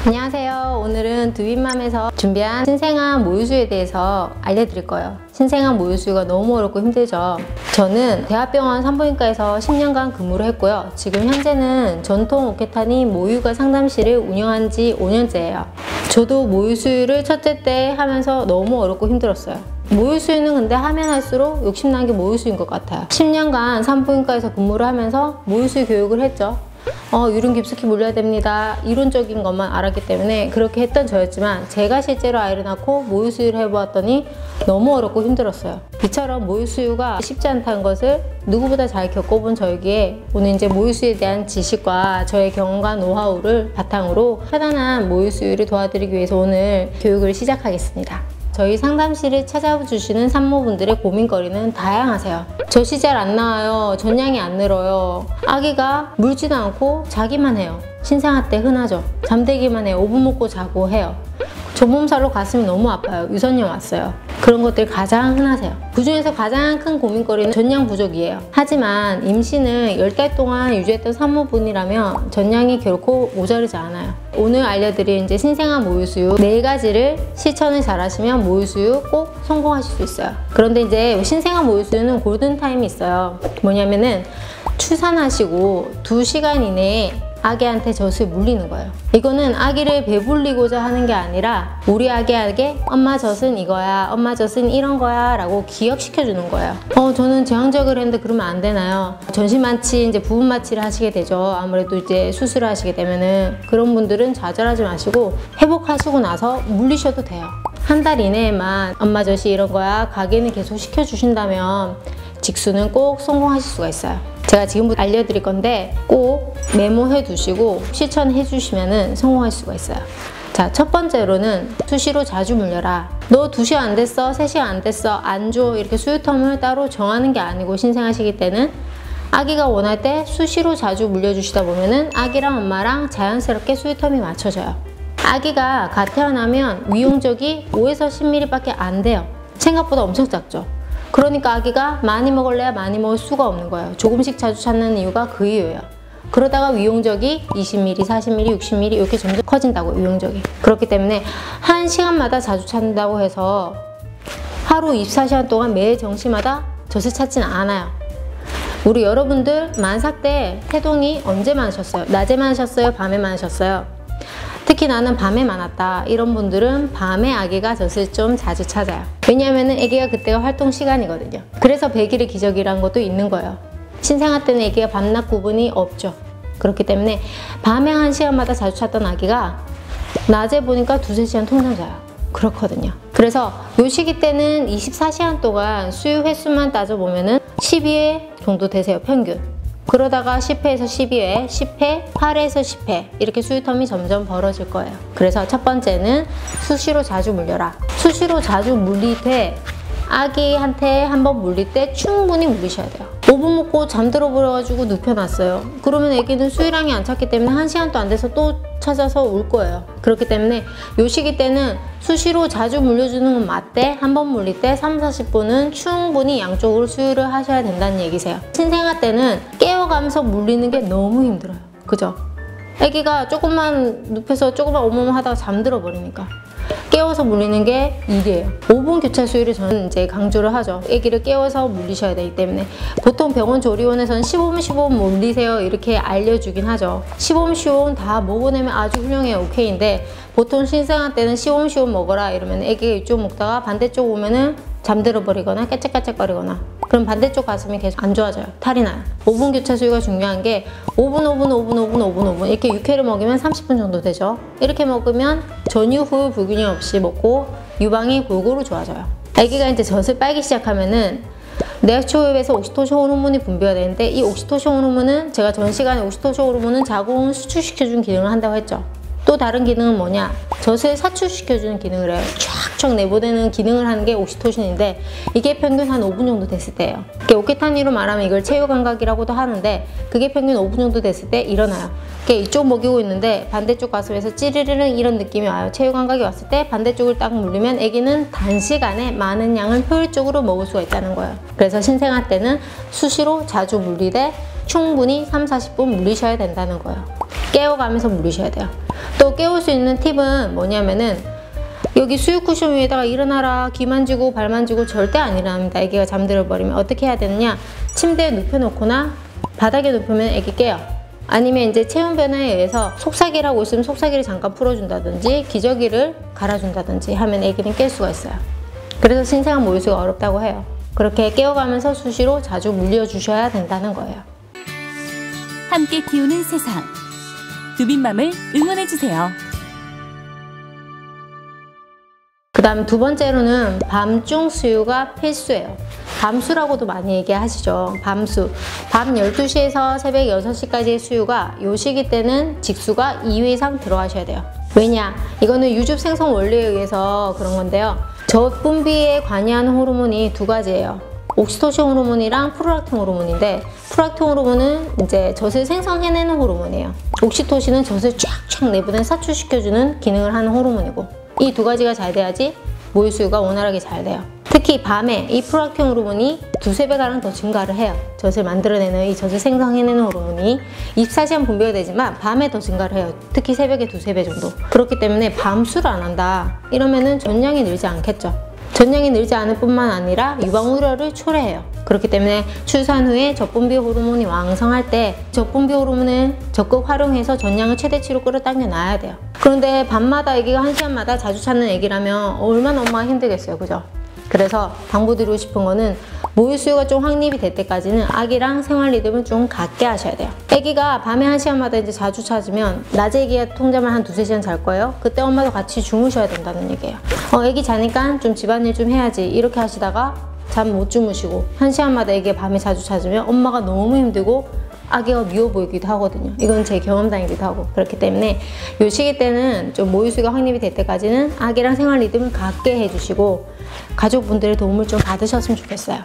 안녕하세요. 오늘은 두윗맘에서 준비한 신생아 모유수유에 대해서 알려드릴 거예요. 신생아 모유수유가 너무 어렵고 힘들죠. 저는 대학병원 산부인과에서 10년간 근무를 했고요. 지금 현재는 전통 오케타니 모유과 상담실을 운영한 지 5년째예요. 저도 모유수유를 첫째 때 하면서 너무 어렵고 힘들었어요. 모유수유는 근데 하면 할수록 욕심난 게 모유수유인 것 같아요. 10년간 산부인과에서 근무를 하면서 모유수유 교육을 했죠. 유륜 깊숙이 물려야 됩니다. 이론적인 것만 알았기 때문에 그렇게 했던 저였지만 제가 실제로 아이를 낳고 모유수유를 해보았더니 너무 어렵고 힘들었어요. 이처럼 모유수유가 쉽지 않다는 것을 누구보다 잘 겪어본 저에게 오늘 이제 모유수유에 대한 지식과 저의 경험과 노하우를 바탕으로 편안한 모유수유를 도와드리기 위해서 오늘 교육을 시작하겠습니다. 저희 상담실을 찾아주시는 산모분들의 고민거리는 다양하세요. 젖이 잘 안 나와요. 전량이 안 늘어요. 아기가 물지도 않고 자기만 해요. 신생아 때 흔하죠. 잠들기만 해요. 5분 먹고 자고 해요. 조몸살로 가슴이 너무 아파요. 유선염 왔어요. 그런 것들이 가장 흔하세요. 그 중에서 가장 큰 고민거리는 전량 부족이에요. 하지만 임신을 10달 동안 유지했던 산모분이라면 전량이 결코 모자르지 않아요. 오늘 알려드릴 이제 신생아 모유수유 4가지를 실천을 잘 하시면 모유수유 꼭 성공하실 수 있어요. 그런데 이제 신생아 모유수유는 골든타임이 있어요. 뭐냐면은 출산하시고 2시간 이내에 아기한테 젖을 물리는 거예요. 이거는 아기를 배불리고자 하는 게 아니라 우리 아기에게 엄마 젖은 이거야, 엄마 젖은 이런 거야 라고 기억시켜 주는 거예요. 저는 제왕적을 했는데 그러면 안 되나요? 전신마취, 이제 부분마취를 하시게 되죠. 아무래도 이제 수술을 하시게 되면은. 그런 분들은 좌절하지 마시고 회복하시고 나서 물리셔도 돼요. 한 달 이내에만 엄마 젖이 이런 거야 가기는 계속 시켜주신다면 직수는 꼭 성공하실 수가 있어요. 제가 지금부터 알려드릴 건데 꼭 메모해 두시고 실천해 주시면 성공할 수가 있어요. 자, 첫 번째로는 수시로 자주 물려라. 너 2시간 안 됐어? 3시간 안 됐어? 안 줘. 이렇게 수유텀을 따로 정하는 게 아니고 신생하시기 때는 아기가 원할 때 수시로 자주 물려주시다 보면은 아기랑 엄마랑 자연스럽게 수유텀이 맞춰져요. 아기가 갓 태어나면 위용적이 5에서 10ml 밖에 안 돼요. 생각보다 엄청 작죠. 그러니까 아기가 많이 먹을래야 많이 먹을 수가 없는 거예요. 조금씩 자주 찾는 이유가 그 이유예요. 그러다가 위용적이 20ml, 40ml, 60ml 이렇게 점점 커진다고 위용적이. 그렇기 때문에 1시간마다 자주 찾는다고 해서 하루 24시간 동안 매일 정시마다 젖을 찾지는 않아요. 우리 여러분들 만삭 때 태동이 언제 많으셨어요? 낮에 많으셨어요? 밤에 많으셨어요? 특히 나는 밤에 많았다 이런 분들은 밤에 아기가 젖을 좀 자주 찾아요. 왜냐하면 아기가 그때가 활동 시간이거든요. 그래서 100일의 기적이라는 것도 있는 거예요. 신생아 때는 아기가 밤낮 구분이 없죠. 그렇기 때문에 밤에 1시간마다 자주 찾던 아기가 낮에 보니까 2~3시간 통상 자요. 그렇거든요. 그래서 요 시기 때는 24시간 동안 수유 횟수만 따져보면은 12회 정도 되세요. 평균. 그러다가 10회에서 12회, 10회, 8회에서 10회 이렇게 수유텀이 점점 벌어질 거예요. 그래서 첫 번째는 수시로 자주 물려라. 수시로 자주 물릴 때 아기한테 한번 물릴 때 충분히 물리셔야 돼요. 5분 먹고 잠들어 버려가지고 눕혀놨어요. 그러면 아기는 수유량이 안 찼기 때문에 1시간도 안 돼서 또 찾아서 울 거예요. 그렇기 때문에 요 시기 때는 수시로 자주 물려주는 건 맞대. 한 번 물릴 때 30~40분은 충분히 양쪽으로 수유를 하셔야 된다는 얘기세요. 신생아 때는 깨워가면서 물리는 게 너무 힘들어요. 그죠? 아기가 조금만 눕혀서 조금만 오므 하다가 잠들어 버리니까 깨워서 물리는 게 일이에요. 5분 교차 수유를 저는 이제 강조를 하죠. 아기를 깨워서 물리셔야 되기 때문에 보통 병원 조리원에서는 15분 15분 물리세요 이렇게 알려주긴 하죠. 15분 15분 다 먹어내면 아주 훌륭해요. 오케이인데 보통 신생아 때는 15분 15분 먹어라 이러면 아기가 이쪽 먹다가 반대쪽 오면은 잠들어 버리거나 깨짝깨짝거리거나 그럼 반대쪽 가슴이 계속 안 좋아져요. 탈이 나요. 5분 교차 수유가 중요한 게 5분 5분 5분 5분 5분 5분 이렇게 6회를 먹으면 30분 정도 되죠. 이렇게 먹으면 전유 후 불균형 없이 먹고 유방이 골고루 좋아져요. 아기가 이제 젖을 빨기 시작하면은 내초흡에서 옥시토신 호르몬이 분비가 되는데 이 옥시토신 호르몬은 제가 전 시간에 옥시토신 호르몬은 자궁을 수축시켜주는 기능을 한다고 했죠. 또 다른 기능은 뭐냐? 젖을 사출시켜주는 기능을 해요. 쫙쫙 내보내는 기능을 하는 게 옥시토신인데 이게 평균 한 5분 정도 됐을 때예요. 오케타니로 말하면 이걸 체유감각이라고도 하는데 그게 평균 5분 정도 됐을 때 일어나요. 이쪽 먹이고 있는데 반대쪽 가슴에서 찌르르릉 이런 느낌이 와요. 체유감각이 왔을 때 반대쪽을 딱 물리면 아기는 단시간에 많은 양을 효율적으로 먹을 수가 있다는 거예요. 그래서 신생아 때는 수시로 자주 물리되 충분히 3-40분 물리셔야 된다는 거예요. 깨워가면서 물리셔야 돼요. 또 깨울 수 있는 팁은 뭐냐면은 여기 수유 쿠션 위에다가 일어나라, 귀 만지고 발 만지고 절대 안 일어납니다. 애기가 잠들어 버리면 어떻게 해야 되느냐, 침대에 눕혀놓거나 바닥에 눕히면 애기 깨요. 아니면 이제 체온 변화에 의해서 속삭이라고 있으면 속삭이를 잠깐 풀어준다든지 기저귀를 갈아준다든지 하면 애기는 깰 수가 있어요. 그래서 신생아 모유수가 어렵다고 해요. 그렇게 깨워가면서 수시로 자주 물려주셔야 된다는 거예요. 함께 키우는 세상, 두빈맘을 응원해주세요. 그 다음 두 번째로는 밤중 수유가 필수예요. 밤수라고도 많이 얘기하시죠. 밤수. 밤 12시에서 새벽 6시까지의 수유가 요 시기 때는 직수가 2회 이상 들어가셔야 돼요. 왜냐? 이거는 유즙 생성 원리에 의해서 그런 건데요. 젖분비에 관여하는 호르몬이 두 가지예요. 옥시토신 호르몬이랑 프롤락틴 호르몬인데, 프롤락틴 호르몬은 이제 젖을 생성해내는 호르몬이에요. 옥시토신은 젖을 쫙쫙 내보내 사출시켜주는 기능을 하는 호르몬이고, 이 두 가지가 잘 돼야지 모유 수유가 원활하게 잘 돼요. 특히 밤에 이 프롤락틴 호르몬이 2~3배가량 더 증가를 해요. 젖을 만들어내는, 이 젖을 생성해내는 호르몬이 24시간 분비가 되지만 밤에 더 증가를 해요. 특히 새벽에 2~3배 정도. 그렇기 때문에 밤수를 안 한다 이러면은 전량이 늘지 않겠죠. 전량이 늘지 않을 뿐만 아니라 유방 우려를 초래해요. 그렇기 때문에 출산 후에 젖분비 호르몬이 왕성할 때 젖분비 호르몬을 적극 활용해서 전량을 최대치로 끌어당겨 놔야 돼요. 그런데 밤마다 아기가 1시간마다 자주 찾는 아기라면 얼마나 엄마가 힘들겠어요, 그죠? 그래서 당부드리고 싶은 거는 모유 수유가 좀 확립이 될 때까지는 아기랑 생활 리듬을 좀 갖게 하셔야 돼요. 아기가 밤에 1시간마다 이제 자주 찾으면 낮에 아기가 통잠을 한 2~3시간 잘 거예요. 그때 엄마도 같이 주무셔야 된다는 얘기예요. 아기 자니까 좀 집안일 좀 해야지 이렇게 하시다가 잠 못 주무시고 1시간마다 아기가 밤에 자주 찾으면 엄마가 너무 힘들고 아기가 미워 보이기도 하거든요. 이건 제 경험담이기도 하고. 그렇기 때문에 이 시기 때는 좀 모유수유가 확립이 될 때까지는 아기랑 생활 리듬을 갖게 해주시고 가족분들의 도움을 좀 받으셨으면 좋겠어요.